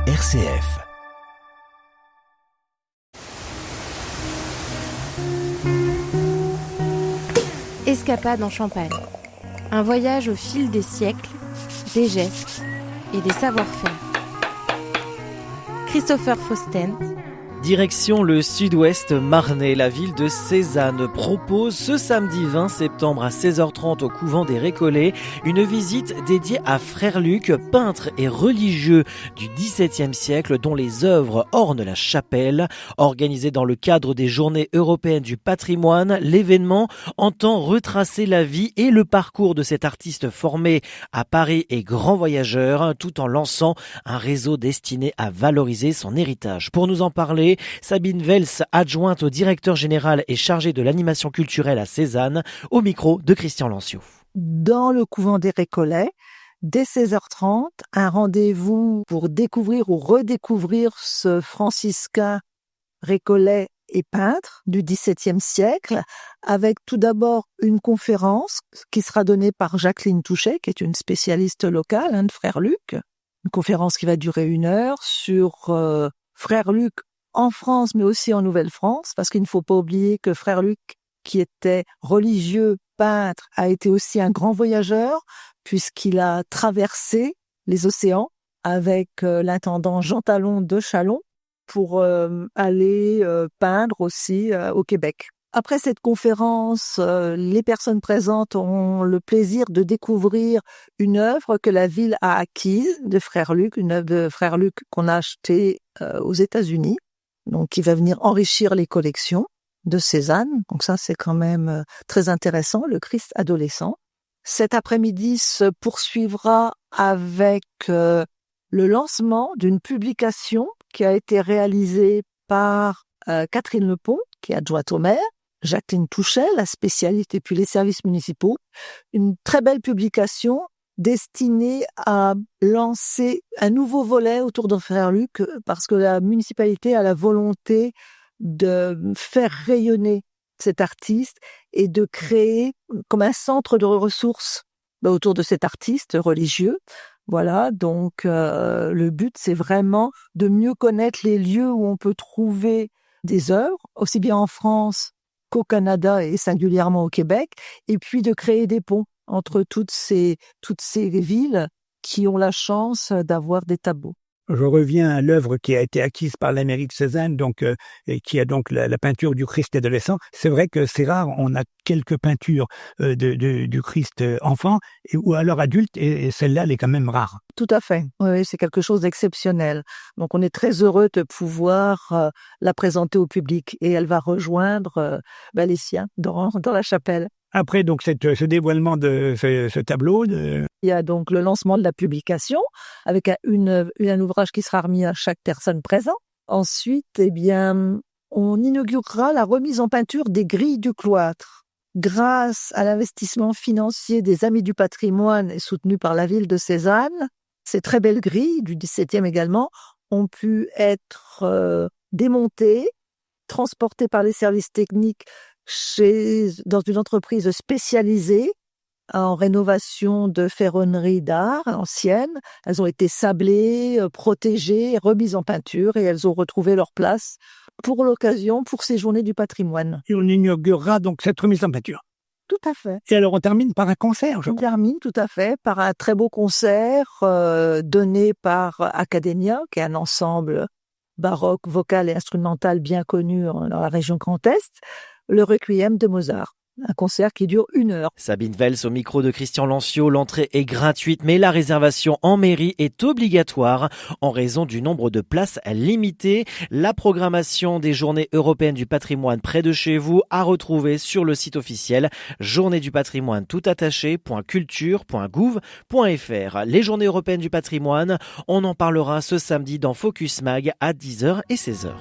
RCF. Escapade en Champagne. Un voyage au fil des siècles, des gestes et des savoir-faire. Christopher Faustent. Direction le sud-ouest marnais, la ville de Sézanne propose ce samedi 20 septembre à 16h30 au couvent des Récollets une visite dédiée à Frère Luc, peintre et religieux du XVIIe siècle dont les œuvres ornent la chapelle. Organisé dans le cadre des Journées européennes du patrimoine, l'événement entend retracer la vie et le parcours de cet artiste formé à Paris et grand voyageur tout en lançant un réseau destiné à valoriser son héritage. Pour nous en parler, Sabine Vels, adjointe au directeur général et chargée de l'animation culturelle à Sézanne, au micro de Christian Lancio. Dans le couvent des Récollets, dès 16h30, un rendez-vous pour découvrir ou redécouvrir ce franciscain récollet et peintre du XVIIe siècle, avec tout d'abord une conférence qui sera donnée par Jacqueline Touchet, qui est une spécialiste locale de Frère Luc. Une conférence qui va durer 1 heure sur Frère Luc en France, mais aussi en Nouvelle-France, parce qu'il ne faut pas oublier que Frère Luc, qui était religieux, peintre, a été aussi un grand voyageur, puisqu'il a traversé les océans avec l'intendant Jean Talon de Châlons pour aller peindre aussi au Québec. Après cette conférence, les personnes présentes ont le plaisir de découvrir une œuvre que la ville a acquise de Frère Luc, une œuvre de Frère Luc qu'on a achetée aux États-Unis, donc qui va venir enrichir les collections de Sézanne. Donc ça, c'est quand même très intéressant, le Christ adolescent. Cet après-midi se poursuivra avec le lancement d'une publication qui a été réalisée par Catherine Lepont, qui est adjointe au maire, Jacqueline Touchet, la spécialiste, et puis les services municipaux. Une très belle publication destinée à lancer un nouveau volet autour de Frère Luc, parce que la municipalité a la volonté de faire rayonner cet artiste et de créer comme un centre de ressources autour de cet artiste religieux. Voilà, donc le but, c'est vraiment de mieux connaître les lieux où on peut trouver des œuvres, aussi bien en France qu'au Canada et singulièrement au Québec, et puis de créer des ponts entre toutes ces villes qui ont la chance d'avoir des tableaux. Je reviens à l'œuvre qui a été acquise par la mairie de Sézanne, et qui a donc la peinture du Christ adolescent. C'est vrai que c'est rare, on a quelques peintures du Christ enfant ou alors adulte, et celle-là, elle est quand même rare. Tout à fait, oui, c'est quelque chose d'exceptionnel. Donc on est très heureux de pouvoir la présenter au public, et elle va rejoindre les siens dans la chapelle. Après donc ce dévoilement de ce tableau, il y a donc le lancement de la publication avec un ouvrage qui sera remis à chaque personne présente. Ensuite, on inaugurera la remise en peinture des grilles du cloître. Grâce à l'investissement financier des Amis du patrimoine et soutenu par la ville de Sézanne, ces très belles grilles du XVIIe également ont pu être démontées, transportées par les services techniques dans une entreprise spécialisée en rénovation de ferronneries d'art anciennes. Elles ont été sablées, protégées, remises en peinture, et elles ont retrouvé leur place pour l'occasion, pour ces journées du patrimoine. Et on inaugurera donc cette remise en peinture. Tout à fait. Et alors on termine par un concert, je crois. On termine tout à fait par un très beau concert donné par Academia, qui est un ensemble baroque, vocal et instrumental bien connu dans la région Grand Est, le Requiem de Mozart. Un concert qui dure 1 heure. Sabine Vels au micro de Christian Lancio. L'entrée est gratuite, mais la réservation en mairie est obligatoire en raison du nombre de places limitées. La programmation des Journées européennes du patrimoine près de chez vous à retrouver sur le site officiel journéesdupatrimoine toutattaché.culture.gouv.fr. Les Journées européennes du patrimoine, on en parlera ce samedi dans Focus Mag à 10h et 16h.